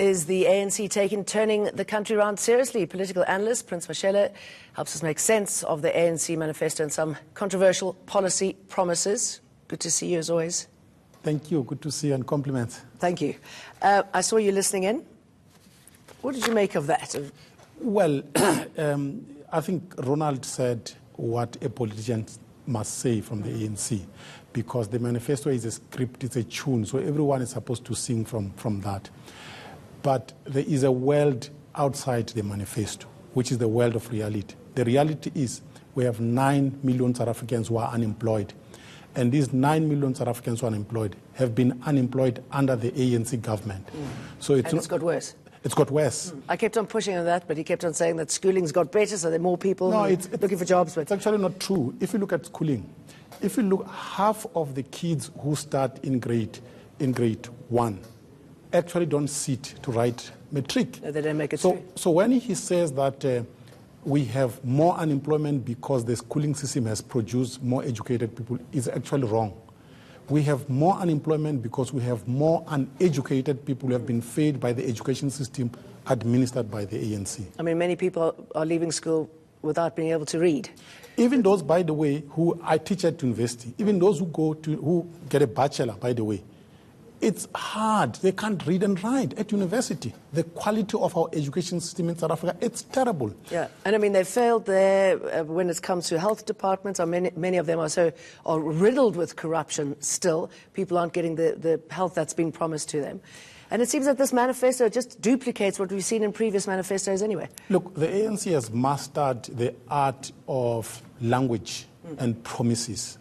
Is the ANC turning the country around seriously? Political analyst Prince Mashele helps us make sense of the ANC manifesto and some controversial policy promises. Good to see you as always. Thank you. Good to see you and compliments. Thank you. I saw you listening in. What did you make of that? Well, I think Ronald said what a politician must say from the ANC, because the manifesto is a script, it's a tune, so everyone is supposed to sing from that. But there is a world outside the manifesto, which is the world of reality. The reality is we have 9 million South Africans who are unemployed. And these 9 million South Africans who are unemployed have been unemployed under the ANC government. So it's got worse. It's got worse. I kept on pushing on that, but he kept on saying that schooling's got better, so there are more people looking for jobs. But it's actually not true. If you look at schooling, if you look, half of the kids who start in grade 1 actually don't sit to write matric. No, they don't make it through. So when he says that we have more unemployment because the schooling system has produced more educated people, is actually wrong. We have more unemployment because we have more uneducated people who have been fed by the education system administered by the ANC. I mean, many people are leaving school without being able to read. Even those, by the way, who I teach at university, even those who get a bachelor, by the way, it's hard. They can't read and write at university. The quality of our education system in South Africa, it's terrible. Yeah, and I mean, they failed there when it comes to health departments. Many of them are riddled with corruption still. People aren't getting the health that's been promised to them. And it seems that this manifesto just duplicates what we've seen in previous manifestos anyway. Look, the ANC has mastered the art of language and promises.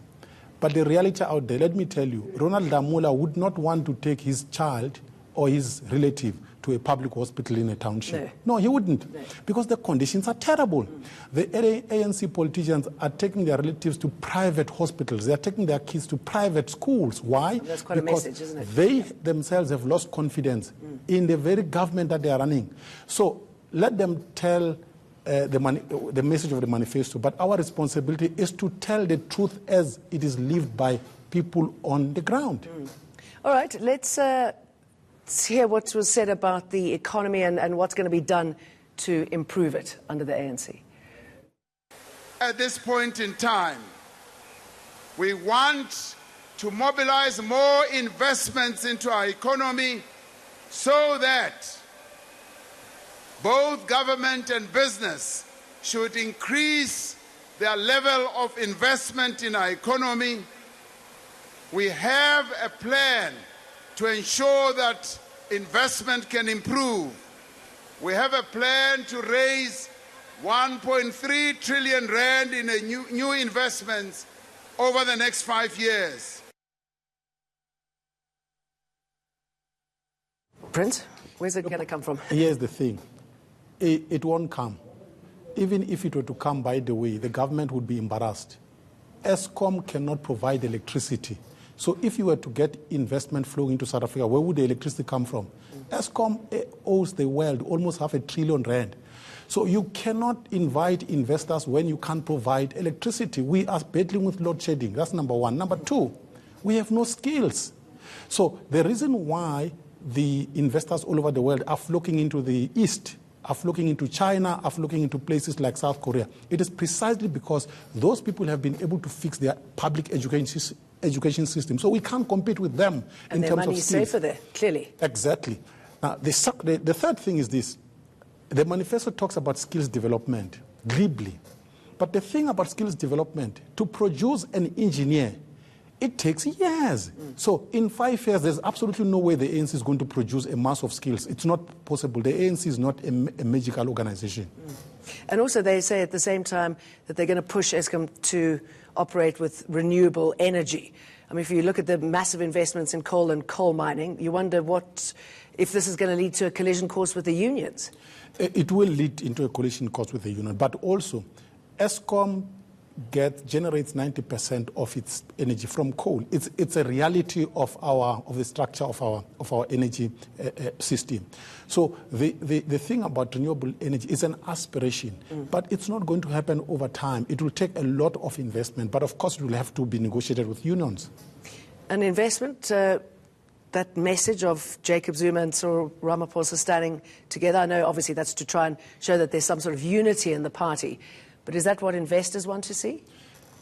But the reality out there, let me tell you, Ronald Damula would not want to take his child or his relative to a public hospital in a township. No, he wouldn't, because the conditions are terrible. The ANC politicians are taking their relatives to private hospitals. They are taking their kids to private schools. Why? That's quite because a message, isn't it? They themselves have lost confidence in the very government that they are running. So let them tell the message of the manifesto, but our responsibility is to tell the truth as it is lived by people on the ground. All right, let's hear what was said about the economy and what's going to be done to improve it under the ANC. At this point in time, we want to mobilize more investments into our economy so that both government and business should increase their level of investment in our economy. We have a plan to ensure that investment can improve. We have a plan to raise 1.3 trillion rand in new investments over the next 5 years. Prince, where's it going to come from? Here's the thing. It won't come. Even if it were to come, by the way, the government would be embarrassed. Eskom cannot provide electricity. So if you were to get investment flowing into South Africa, where would the electricity come from? Eskom owes the world almost R500 billion. So you cannot invite investors when you can't provide electricity. We are battling with load shedding. That's number one. Number two, we have no skills. So the reason why the investors all over the world are flocking into the East, are flocking into China, are flocking into places like South Korea, it is precisely because those people have been able to fix their public education system. So we can't compete with them in terms of skills. And their money is safer there, clearly. Exactly. Now, the third thing is this. The manifesto talks about skills development, glibly. But the thing about skills development, to produce an engineer, it takes years. So in 5 years, there's absolutely no way the ANC is going to produce a mass of skills. It's not possible. The ANC is not a magical organization. And also they say at the same time that they're going to push Eskom to operate with renewable energy. I mean, if you look at the massive investments in coal and coal mining, you wonder if this is going to lead to a collision course with the unions. It will lead into a collision course with the union. But also, Eskom generates 90% of its energy from coal. It's a reality of the structure of our energy system. So the thing about renewable energy is an aspiration, but it's not going to happen over time. It will take a lot of investment, but of course it will have to be negotiated with unions. An investment that message of Jacob Zuma and Cyril Ramaphosa standing together? I know obviously that's to try and show that there's some sort of unity in the party, but is that what investors want to see?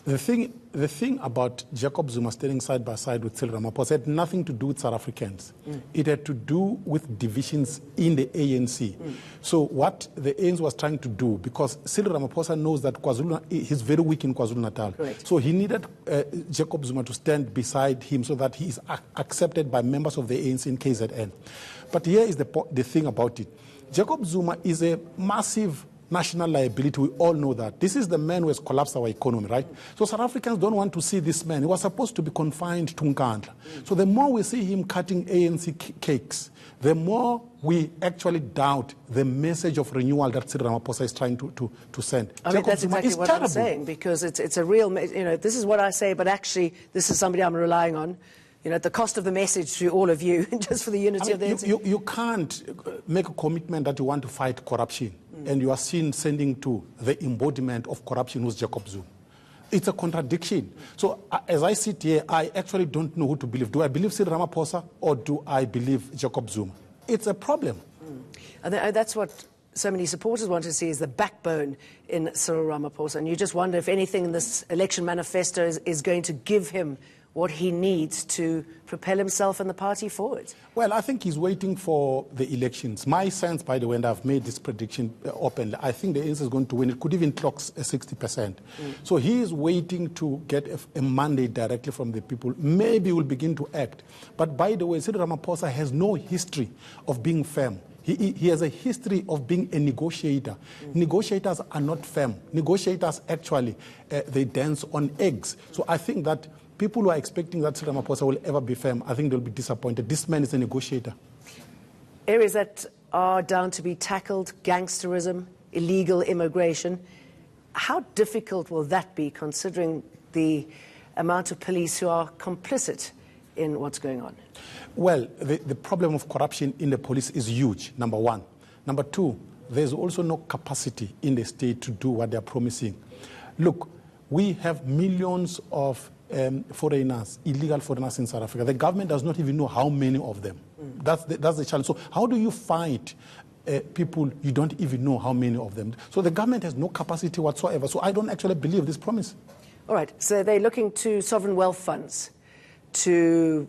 The thing about Jacob Zuma standing side by side with Cyril Ramaphosa had nothing to do with South Africans. It had to do with divisions in the ANC. So what the ANC was trying to do, because Cyril Ramaphosa knows that he's very weak in KwaZulu-Natal. So he needed Jacob Zuma to stand beside him so that he is accepted by members of the ANC in KZN. But here is the thing about it. Jacob Zuma is a massive national liability. We all know that. This is the man who has collapsed our economy, right? So South Africans don't want to see this man. He was supposed to be confined to Nkandla. So the more we see him cutting ANC cakes, the more we actually doubt the message of renewal that Cyril Ramaphosa is trying to send. I mean, that's exactly what I'm saying, because it's a real, this is what I say, but actually this is somebody I'm relying on. At the cost of the message to all of you, just for the unity of the ANC. You can't make a commitment that you want to fight corruption, and you are seen sending to the embodiment of corruption, who's Jacob Zuma. It's a contradiction. So as I sit here, I actually don't know who to believe. Do I believe Cyril Ramaphosa or do I believe Jacob Zuma? It's a problem. And that's what so many supporters want to see, is the backbone in Cyril Ramaphosa. And you just wonder if anything in this election manifesto is going to give him what he needs to propel himself and the party forward. Well, I think he's waiting for the elections. My sense, by the way, and I've made this prediction openly, I think the ANC is going to win. It could even clock 60%. So he is waiting to get a mandate directly from the people. Maybe he will begin to act. But by the way, Cyril Ramaphosa has no history of being firm. He has a history of being a negotiator. Negotiators are not firm. Negotiators actually, they dance on eggs. So I think that people who are expecting that Cyril Ramaphosa will ever be firm, I think they'll be disappointed. This man is a negotiator. Areas that are down to be tackled, gangsterism, illegal immigration. How difficult will that be, considering the amount of police who are complicit in what's going on? Well, the problem of corruption in the police is huge, number one. Number two, there's also no capacity in the state to do what they're promising. Look, we have millions of foreigners, illegal foreigners in South Africa. The government does not even know how many of them. That's the challenge. So how do you fight people you don't even know how many of them? So the government has no capacity whatsoever. So I don't actually believe this promise. All right. So they're looking to sovereign wealth funds to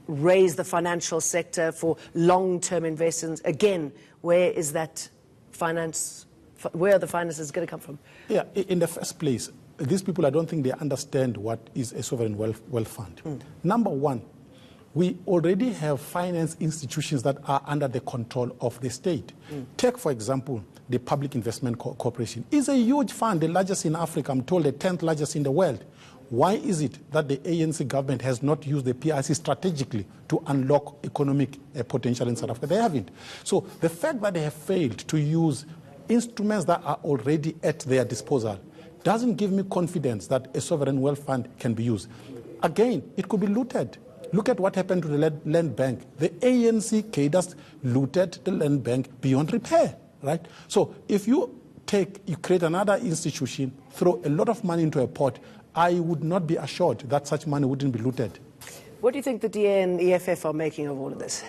raise the financial sector for long-term investments. Again, where is that finance? Where are the finances going to come from? Yeah, in the first place, these people, I don't think they understand what is a sovereign wealth fund. Number one, we already have finance institutions that are under the control of the state. Take, for example, the Public Investment Corporation. It's a huge fund, the largest in Africa, I'm told the 10th largest in the world. Why is it that the ANC government has not used the PIC strategically to unlock economic potential in South Africa? They haven't. So the fact that they have failed to use instruments that are already at their disposal doesn't give me confidence that a sovereign wealth fund can be used. Again, it could be looted. Look at what happened to the land bank. The ANC cadres looted the land bank beyond repair, right? So if you create another institution, throw a lot of money into a pot, I would not be assured that such money wouldn't be looted. What do you think the DA and the EFF are making of all of this?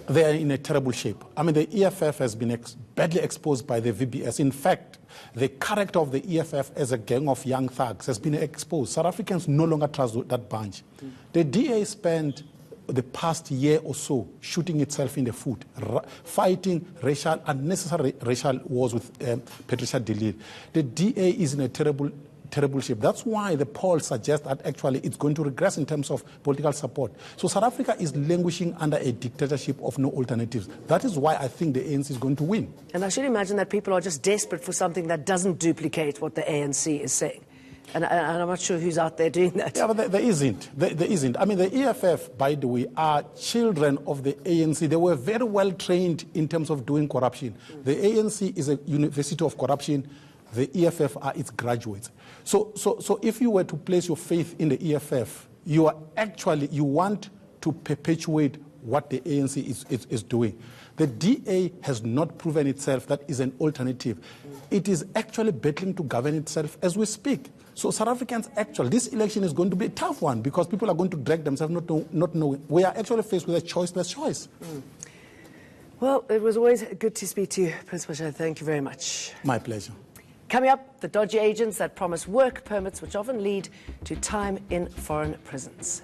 They are in a terrible shape. I mean, the EFF has been badly exposed by the VBS. In fact, the character of the EFF as a gang of young thugs has been exposed. South Africans no longer trust that bunch. The DA spent the past year or so shooting itself in the foot, fighting unnecessary racial wars with Patricia de Lille. The DA is in a terrible shape. That's why the polls suggest that actually it's going to regress in terms of political support. So South Africa is languishing under a dictatorship of no alternatives. That is why I think the ANC is going to win. And I should imagine that people are just desperate for something that doesn't duplicate what the ANC is saying. And I'm not sure who's out there doing that. Yeah, but there isn't. There isn't. I mean, the EFF, by the way, are children of the ANC. They were very well trained in terms of doing corruption. The ANC is a university of corruption. The EFF are its graduates. So if you were to place your faith in the EFF, you want to perpetuate what the ANC is doing. The DA has not proven itself that is an alternative. It is actually battling to govern itself as we speak. So South Africans this election is going to be a tough one because people are going to drag themselves not knowing. We are actually faced with a choiceless choice. Well, it was always good to speak to you, Prince Mashele. Thank you very much. My pleasure. Coming up, the dodgy agents that promise work permits which often lead to time in foreign prisons.